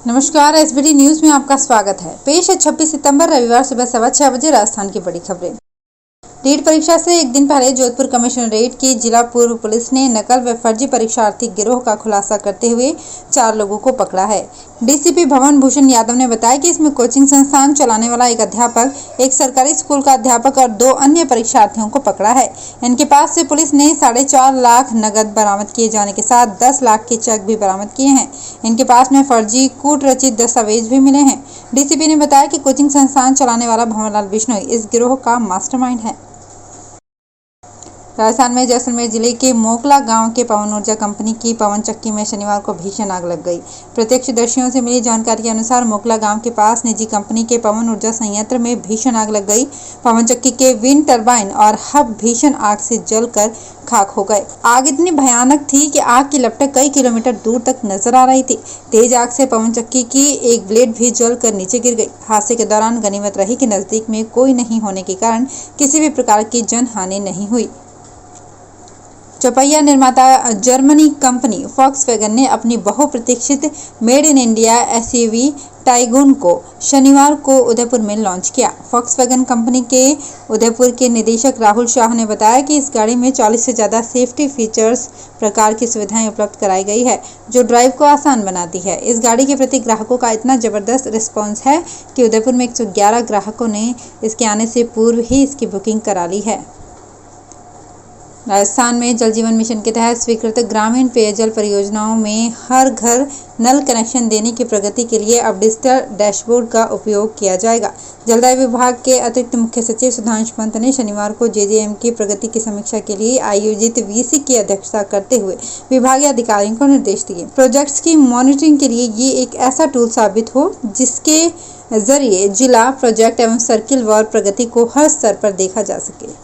नमस्कार, SBT news में आपका स्वागत है। पेश है 26 सितंबर रविवार सुबह 6:15 बजे राजस्थान की बड़ी खबरें। नीट परीक्षा से एक दिन पहले जोधपुर कमिश्नरेट की जिला पूर्व पुलिस ने नकल व फर्जी परीक्षार्थी गिरोह का खुलासा करते हुए 4 लोगों को पकड़ा है। डीसीपी भवन भूषण यादव ने बताया कि इसमें कोचिंग संस्थान चलाने वाला एक अध्यापक, एक सरकारी स्कूल का अध्यापक और 2 अन्य परीक्षार्थियों को पकड़ा है। इनके पास से पुलिस ने 4.5 लाख नकद बरामद किए जाने के साथ 10 लाख के चेक भी बरामद किए हैं। इनके पास में फर्जी कूट रचित दस्तावेज भी मिले हैं। डीसीपी ने बताया कि कोचिंग संस्थान चलाने वाला भंवरलाल बिश्नोई इस गिरोह का मास्टरमाइंड है। राजस्थान में जैसलमेर जिले के मोकला गांव के पवन ऊर्जा कंपनी की पवन चक्की में शनिवार को भीषण आग लग गई। प्रत्यक्षदर्शियों से मिली जानकारी के अनुसार मोकला गांव के पास निजी कंपनी के पवन ऊर्जा संयंत्र में भीषण आग लग गई। पवन चक्की के विंड टरबाइन और हब भीषण आग से जलकर खाक हो गए। आग इतनी भयानक थी कि आग की लपटें कई किलोमीटर दूर तक नजर आ रही थी। तेज आग से पवन चक्की की एक ब्लेड भी जलकर नीचे गिर गई। हादसे के दौरान गनीमत रही कि नजदीक में कोई नहीं होने के कारण किसी भी प्रकार की जनहानि नहीं हुई। चौपहिया निर्माता जर्मनी कंपनी फॉक्सवैगन ने अपनी बहुप्रतीक्षित made in India SUV tycoon को शनिवार को उदयपुर में लॉन्च किया। फॉक्सवैगन कंपनी के उदयपुर के निदेशक राहुल शाह ने बताया कि इस गाड़ी में 40 से ज़्यादा सेफ्टी फीचर्स प्रकार की सुविधाएं उपलब्ध कराई गई है, जो ड्राइव को आसान बनाती है। इस गाड़ी के प्रति ग्राहकों का इतना जबरदस्त रिस्पॉन्स है कि उदयपुर में 111 ग्राहकों ने इसके आने से पूर्व ही इसकी बुकिंग करा ली है। राजस्थान में जल जीवन मिशन के तहत स्वीकृत ग्रामीण पेयजल परियोजनाओं में हर घर नल कनेक्शन देने की प्रगति के लिए अब डिजिटल डैशबोर्ड का उपयोग किया जाएगा। जलदाय विभाग के अतिरिक्त मुख्य सचिव सुधांशु पंत ने शनिवार को जेजेएम की प्रगति की समीक्षा के लिए आयोजित वीसी की अध्यक्षता करते हुए विभागीय अधिकारियों को निर्देश दिए। प्रोजेक्ट्स की मॉनिटरिंग के लिए ये एक ऐसा टूल साबित हो जिसके जरिए जिला, प्रोजेक्ट एवं सर्किल वार प्रगति को हर स्तर पर देखा जा सके।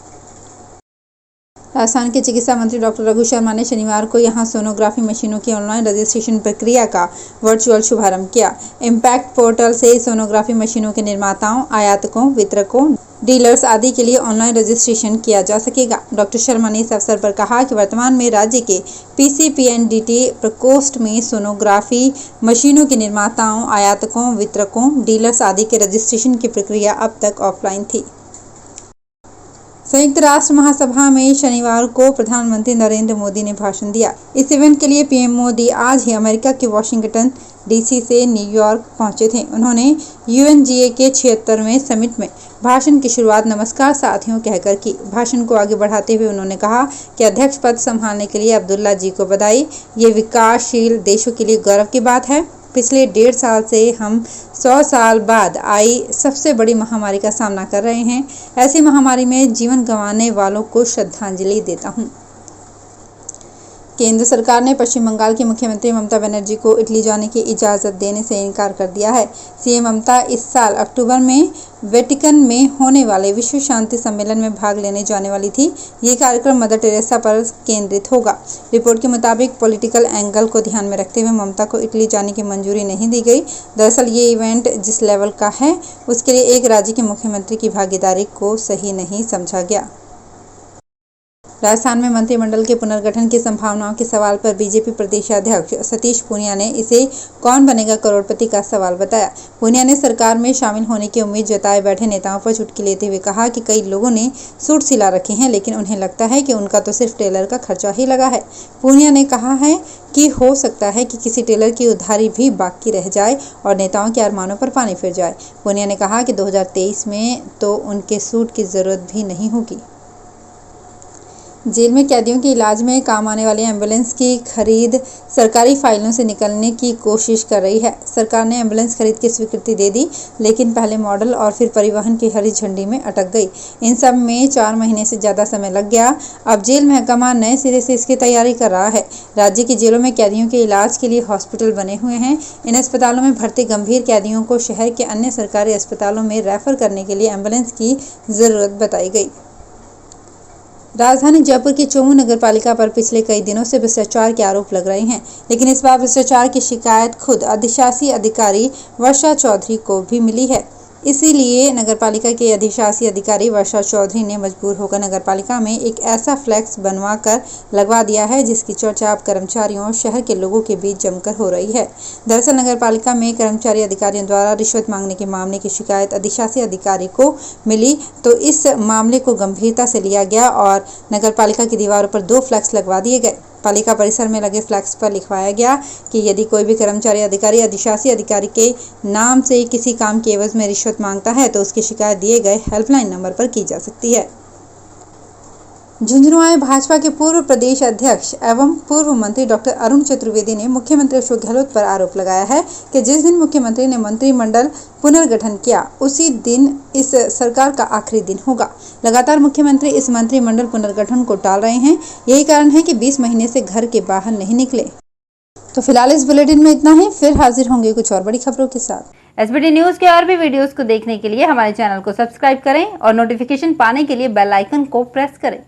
राजस्थान के चिकित्सा मंत्री डॉक्टर रघु शर्मा ने शनिवार को यहां सोनोग्राफी मशीनों की ऑनलाइन रजिस्ट्रेशन प्रक्रिया का वर्चुअल शुभारंभ किया। इम्पैक्ट पोर्टल से सोनोग्राफी मशीनों के निर्माताओं, आयातकों, वितरकों, डीलर्स आदि के लिए ऑनलाइन रजिस्ट्रेशन किया जा सकेगा। डॉक्टर शर्मा ने इस अवसर पर कहा कि वर्तमान में राज्य के पीसीपीएनडीटी प्रकोष्ठ में सोनोग्राफी मशीनों के निर्माताओं, आयातकों, वितरकों, डीलर्स आदि के रजिस्ट्रेशन की प्रक्रिया अब तक ऑफलाइन थी। संयुक्त राष्ट्र महासभा में शनिवार को प्रधानमंत्री नरेंद्र मोदी ने भाषण दिया। इस इवेंट के लिए पीएम मोदी आज ही अमेरिका के वाशिंगटन डीसी से न्यूयॉर्क पहुंचे थे। उन्होंने यूएनजीए के 76वें समिट में भाषण की शुरुआत नमस्कार साथियों कहकर की। भाषण को आगे बढ़ाते हुए उन्होंने कहा कि अध्यक्ष पद संभालने के लिए अब्दुल्ला जी को बधाई। ये विकासशील देशों के लिए गौरव की बात है। पिछले 1.5 साल से हम 100 साल बाद आई सबसे बड़ी महामारी का सामना कर रहे हैं। ऐसी महामारी में जीवन गंवाने वालों को श्रद्धांजलि देता हूं। केंद्र सरकार ने पश्चिम बंगाल की मुख्यमंत्री ममता बनर्जी को इटली जाने की इजाज़त देने से इनकार कर दिया है। सीएम ममता इस साल अक्टूबर में वेटिकन में होने वाले विश्व शांति सम्मेलन में भाग लेने जाने वाली थी। ये कार्यक्रम मदर टेरेसा पर केंद्रित होगा। रिपोर्ट के मुताबिक पॉलिटिकल एंगल को ध्यान में रखते हुए ममता को इटली जाने की मंजूरी नहीं दी गई। दरअसल ये इवेंट जिस लेवल का है उसके लिए एक राज्य के मुख्यमंत्री की भागीदारी को सही नहीं समझा गया। राजस्थान में मंत्रिमंडल के पुनर्गठन की संभावनाओं के सवाल पर बीजेपी प्रदेशाध्यक्ष सतीश पूनिया ने इसे कौन बनेगा करोड़पति का सवाल बताया। पूनिया ने सरकार में शामिल होने की उम्मीद जताए बैठे नेताओं पर चुटकी लेते हुए कहा कि कई लोगों ने सूट सिला रखे हैं, लेकिन उन्हें लगता है कि उनका तो सिर्फ टेलर का खर्चा ही लगा है। पूनिया ने कहा है कि हो सकता है कि किसी टेलर की उधारी भी बाकी रह जाए और नेताओं के अरमानों पर पानी फिर जाए। पूनिया ने कहा कि 2023 में तो उनके सूट की जरूरत भी नहीं होगी। जेल में कैदियों के इलाज में काम आने वाली एम्बुलेंस की खरीद सरकारी फाइलों से निकलने की कोशिश कर रही है। सरकार ने एम्बुलेंस खरीद की स्वीकृति दे दी, लेकिन पहले मॉडल और फिर परिवहन की हरी झंडी में अटक गई। इन सब में 4 महीने से ज़्यादा समय लग गया। अब जेल महकमा नए सिरे से इसकी तैयारी कर रहा है। राज्य की जेलों में कैदियों के इलाज के लिए हॉस्पिटल बने हुए हैं। इन अस्पतालों में भर्ती गंभीर कैदियों को शहर के अन्य सरकारी अस्पतालों में रेफर करने के लिए एम्बुलेंस की ज़रूरत बताई गई। राजधानी जयपुर की चोमू नगर पालिका पर पिछले कई दिनों से भ्रष्टाचार के आरोप लग रहे हैं, लेकिन इस बार भ्रष्टाचार की शिकायत खुद अधिशासी अधिकारी वर्षा चौधरी को भी मिली है। इसीलिए नगरपालिका के अधिशासी अधिकारी वर्षा चौधरी ने मजबूर होकर नगरपालिका में एक ऐसा फ्लैक्स बनवा कर लगवा दिया है जिसकी चर्चा अब कर्मचारियों और शहर के लोगों के बीच जमकर हो रही है। दरअसल नगरपालिका में कर्मचारी अधिकारियों द्वारा रिश्वत मांगने के मामले की शिकायत अधिशासी अधिकारी को मिली तो इस मामले को गंभीरता से लिया गया और नगरपालिका की दीवारों पर 2 फ्लैक्स लगवा दिए गए। पालिका परिसर में लगे फ्लैक्स पर लिखवाया गया कि यदि कोई भी कर्मचारी अधिकारी अधिशासी अधिकारी के नाम से किसी काम के एवज में रिश्वत मांगता है तो उसकी शिकायत दिए गए हेल्पलाइन नंबर पर की जा सकती है। झुंझुनू आए भाजपा के पूर्व प्रदेश अध्यक्ष एवं पूर्व मंत्री डॉक्टर अरुण चतुर्वेदी ने मुख्यमंत्री अशोक गहलोत पर आरोप लगाया है कि जिस दिन मुख्यमंत्री ने मंत्रिमंडल पुनर्गठन किया उसी दिन इस सरकार का आखिरी दिन होगा। लगातार मुख्यमंत्री इस मंत्रिमंडल पुनर्गठन को टाल रहे हैं। यही कारण है कि 20 महीने से घर के बाहर नहीं निकले। तो फिलहाल इस बुलेटिन में इतना ही, फिर हाजिर होंगे कुछ और बड़ी खबरों के साथ। एसबीटी न्यूज के और भी वीडियोस को देखने के लिए हमारे चैनल को सब्सक्राइब करें और नोटिफिकेशन पाने के लिए बेल आइकन को प्रेस करें।